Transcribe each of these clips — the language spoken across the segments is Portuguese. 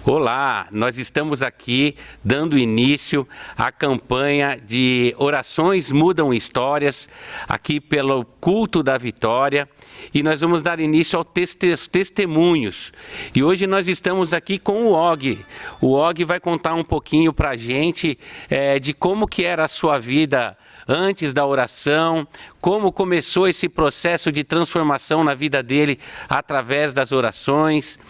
Olá, nós estamos aqui dando início à campanha de Orações Mudam Histórias, aqui pelo Culto da Vitória, e nós vamos dar início aos testemunhos. E hoje nós estamos aqui com o Og. O Og vai contar um pouquinho para a gente de como que era a sua vida antes da oração, como começou esse processo de transformação na vida dele através das orações.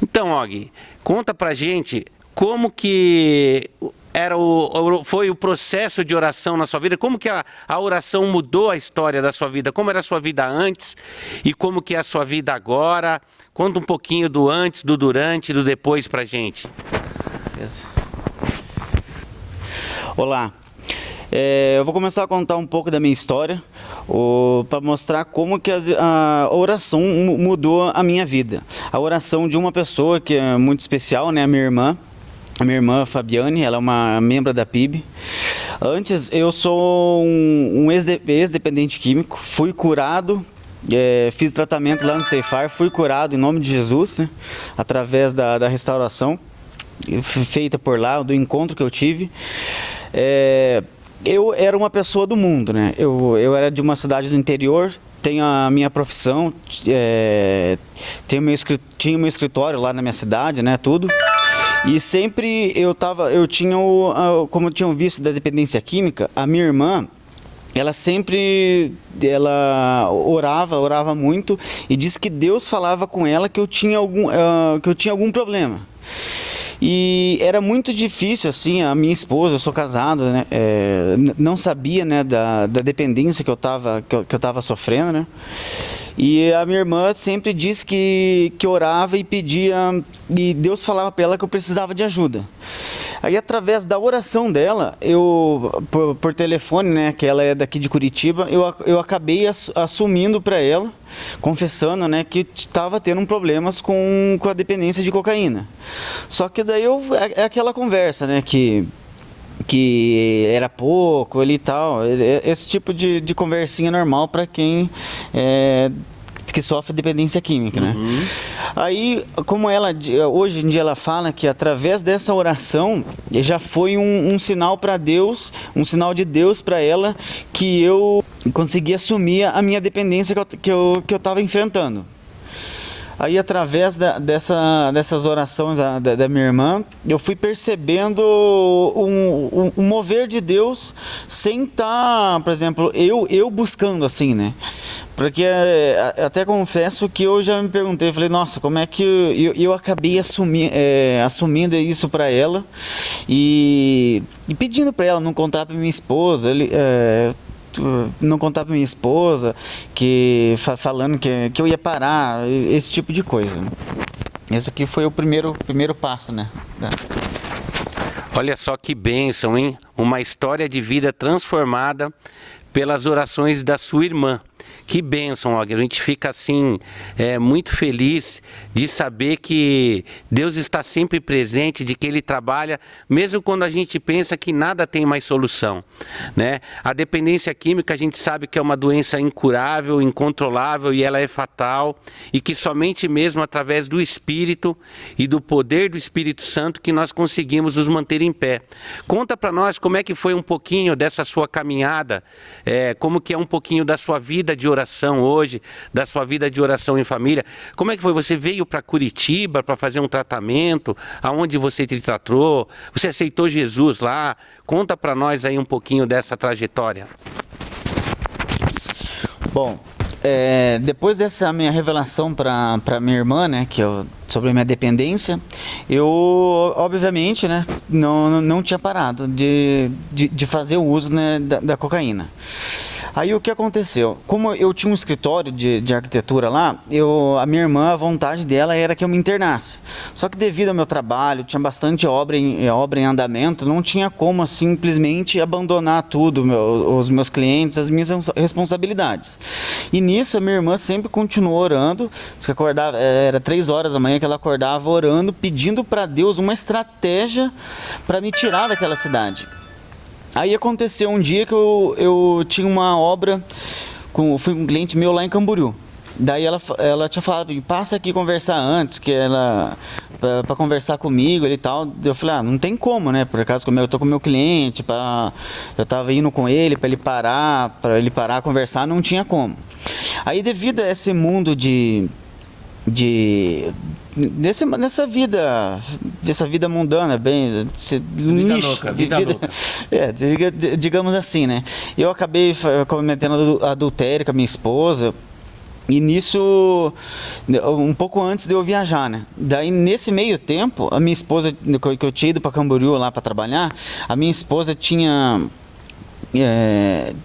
Então, Og, conta pra gente como que foi o processo de oração na sua vida, como que a oração mudou a história da sua vida, como era a sua vida antes e como que é a sua vida agora. Conta um pouquinho do antes, do durante e do depois pra gente. Olá. Eu vou começar a contar um pouco da minha história para mostrar como que a oração mudou a minha vida. A oração de uma pessoa que é muito especial, né? A minha irmã Fabiane, ela é uma membro da PIB. Antes eu sou um ex-dependente químico, fui curado, fiz tratamento lá no Ceifar, fui curado em nome de Jesus, né? Através da restauração feita por lá, do encontro que eu tive. Eu era uma pessoa do mundo, né? Eu era de uma cidade do interior, tenho a minha profissão, tinha meu escritório lá na minha cidade, né? Tudo. E sempre eu tinha como eu tinha visto da dependência química, a minha irmã, ela orava muito e disse que Deus falava com ela que eu tinha algum problema. E era muito difícil, assim, a minha esposa, eu sou casado, né, não sabia, né, da dependência que eu tava sofrendo, né, e a minha irmã sempre disse que orava e pedia, e Deus falava para ela que eu precisava de ajuda. Aí, através da oração dela, por telefone, né, que ela é daqui de Curitiba, eu acabei assumindo para ela, confessando, né, que estava tendo problemas com a dependência de cocaína. Só que daí é aquela conversa, né, que era pouco ali e tal, esse tipo de conversinha normal para quem que sofre dependência química, né? Uhum. Aí, como hoje em dia ela fala que através dessa oração já foi um sinal para Deus, um sinal de Deus para ela, que eu consegui assumir a minha dependência que eu estava enfrentando. Aí, através dessas orações da minha irmã, eu fui percebendo um mover de Deus sem estar, por exemplo, eu buscando assim, né? Porque até confesso que eu já me perguntei, falei, nossa, como é que eu acabei assumindo isso para ela e pedindo para ela não contar para minha esposa, falando que eu ia parar, esse tipo de coisa. Esse aqui foi o primeiro passo, né? Olha só que bênção, hein? Uma história de vida transformada pelas orações da sua irmã. Que bênção, Og. A gente fica assim, muito feliz de saber que Deus está sempre presente, de que Ele trabalha, mesmo quando a gente pensa que nada tem mais solução, né? A dependência química a gente sabe que é uma doença incurável, incontrolável e ela é fatal, e que somente mesmo através do Espírito e do poder do Espírito Santo que nós conseguimos nos manter em pé. Conta para nós como é que foi um pouquinho dessa sua caminhada, como que é um pouquinho da sua vida de oração hoje, da sua vida de oração em família. Como é que foi? Você veio para Curitiba para fazer um tratamento? Aonde você te tratou? Você aceitou Jesus lá? Conta para nós aí um pouquinho dessa trajetória. Bom, depois dessa minha revelação para minha irmã, né, sobre a minha dependência, eu, obviamente, né, não tinha parado de fazer o uso, né, da cocaína. Aí o que aconteceu? Como eu tinha um escritório de arquitetura lá, a minha irmã, a vontade dela era que eu me internasse. Só que devido ao meu trabalho, tinha bastante obra em andamento, não tinha como simplesmente abandonar tudo, os meus clientes, as minhas responsabilidades. E nisso a minha irmã sempre continuou orando, que acordava, era 3 horas da manhã que ela acordava orando, pedindo para Deus uma estratégia para me tirar daquela cidade. Aí aconteceu um dia que eu tinha uma obra, fui um cliente meu lá em Camboriú. Daí ela tinha falado, passa aqui conversar antes, que ela para conversar comigo e tal. Eu falei, não tem como, né? Por acaso eu tô com o meu cliente, eu tava indo com ele para ele parar conversar, não tinha como. Aí devido a esse mundo nessa vida mundana, bem, vida louca. Digamos assim, né? Eu acabei cometendo adultério com a minha esposa. E nisso, um pouco antes de eu viajar, né? Daí, nesse meio tempo, a minha esposa, que eu tinha ido para Camboriú lá para trabalhar, a minha esposa tinha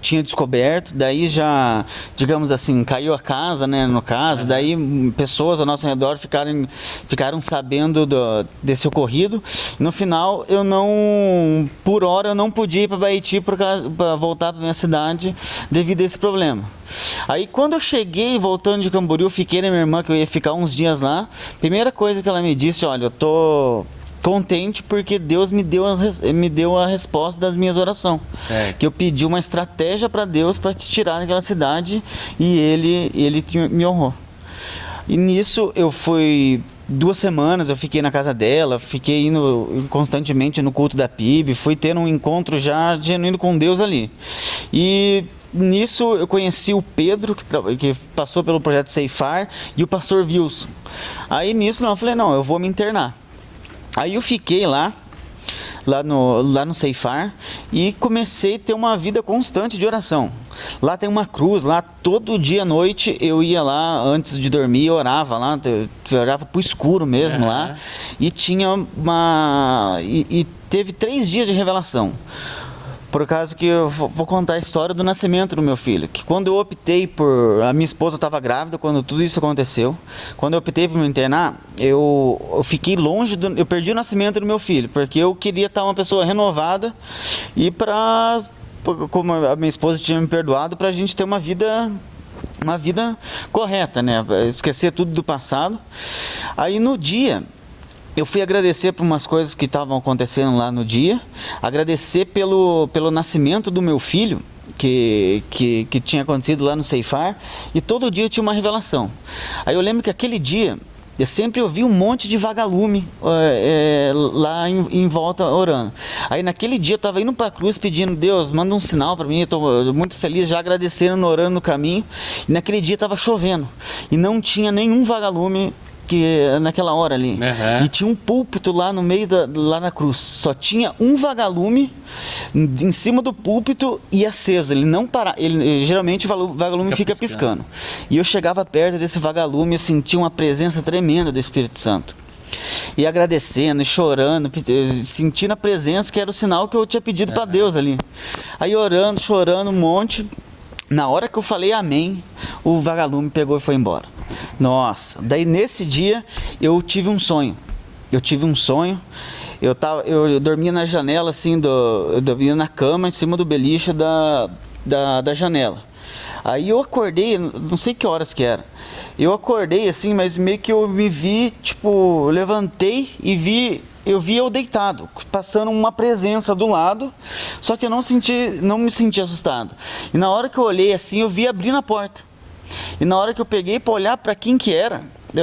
descoberto, daí já, digamos assim, caiu a casa, né, no caso, daí pessoas ao nosso redor ficaram sabendo desse ocorrido. No final, por hora, eu não podia ir para Baiti para voltar para minha cidade devido a esse problema. Aí quando eu cheguei voltando de Camboriú, fiquei na minha irmã, que eu ia ficar uns dias lá. Primeira coisa que ela me disse, olha, eu tô contente porque Deus me deu a resposta das minhas orações. Que eu pedi uma estratégia para Deus para te tirar daquela cidade e ele me honrou. E nisso eu fui 2 semanas, eu fiquei na casa dela, fiquei indo constantemente no culto da PIB, fui tendo um encontro já genuíno com Deus ali. E nisso eu conheci o Pedro, que passou pelo projeto Ceifar, e o pastor Wilson. Aí nisso eu falei, eu vou me internar. Aí eu fiquei lá no Ceifar e comecei a ter uma vida constante de oração. Lá tem uma cruz, lá todo dia à noite eu ia lá, antes de dormir, eu orava lá, eu orava pro escuro mesmo lá, e tinha e teve 3 dias de revelação. Por causa que eu vou contar a história do nascimento do meu filho. Que quando eu optei a minha esposa estava grávida quando tudo isso aconteceu. Quando eu optei por me internar, eu fiquei longe, eu perdi o nascimento do meu filho. Porque eu queria estar uma pessoa renovada e como a minha esposa tinha me perdoado, para a gente ter uma vida correta, né? Esquecer tudo do passado. Aí no dia, eu fui agradecer por umas coisas que estavam acontecendo lá no dia, agradecer pelo nascimento do meu filho, que tinha acontecido lá no Ceifar, e todo dia eu tinha uma revelação. Aí eu lembro que aquele dia, eu sempre ouvi um monte de vagalume lá em volta orando. Aí naquele dia eu estava indo para a cruz pedindo, Deus, manda um sinal para mim, eu estou muito feliz, já agradecendo, orando no caminho. E naquele dia estava chovendo e não tinha nenhum vagalume naquela hora ali. E tinha um púlpito lá no meio lá na cruz. Só tinha um vagalume em cima do púlpito e aceso. Ele não para, geralmente o vagalume fica piscando. E eu chegava perto desse vagalume e sentia uma presença tremenda do Espírito Santo. E agradecendo, e chorando, sentindo a presença, que era o sinal que eu tinha pedido para Deus ali. Aí orando, chorando um monte. Na hora que eu falei amém, o vagalume pegou e foi embora. Nossa, daí nesse dia eu tive um sonho. Eu dormia na janela assim, eu dormia na cama em cima do beliche da janela. Aí eu acordei, não sei que horas que era. Eu acordei assim, mas meio que eu me vi, tipo, levantei e eu vi eu deitado, passando uma presença do lado, só que eu não me senti assustado. E na hora que eu olhei assim, eu vi abrindo a porta. E na hora que eu peguei para olhar para quem que era,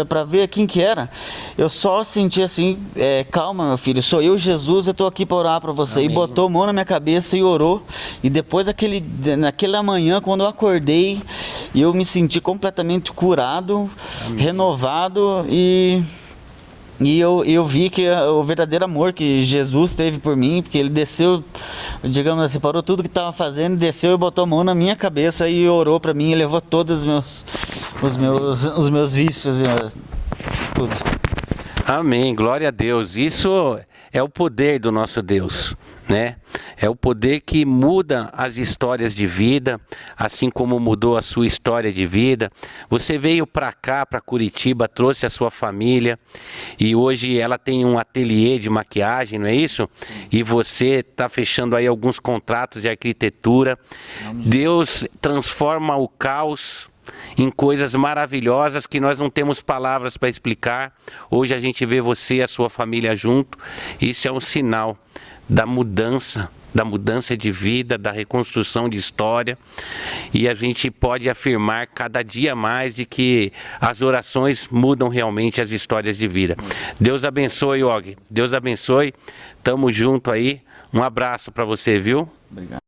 para ver quem que era, eu só senti assim, calma meu filho, sou eu Jesus, eu estou aqui para orar para você. Amém. E botou a mão na minha cabeça e orou. E depois naquela manhã, quando eu acordei, eu me senti completamente curado, amém, renovado e eu vi que o verdadeiro amor que Jesus teve por mim, porque ele desceu, digamos assim, parou tudo que estava fazendo, desceu e botou a mão na minha cabeça e orou para mim e levou todos os meus vícios e tudo. Amém, glória a Deus. Isso é o poder do nosso Deus, né? É o poder que muda as histórias de vida, assim como mudou a sua história de vida. Você veio para cá, para Curitiba, trouxe a sua família e hoje ela tem um ateliê de maquiagem, não é isso? E você está fechando aí alguns contratos de arquitetura. Deus transforma o caos em coisas maravilhosas que nós não temos palavras para explicar. Hoje a gente vê você e a sua família junto. Isso é um sinal da mudança de vida, da reconstrução de história, e a gente pode afirmar cada dia mais de que as orações mudam realmente as histórias de vida. Deus abençoe, Og. Deus abençoe. Tamo junto aí. Um abraço para você, viu? Obrigado.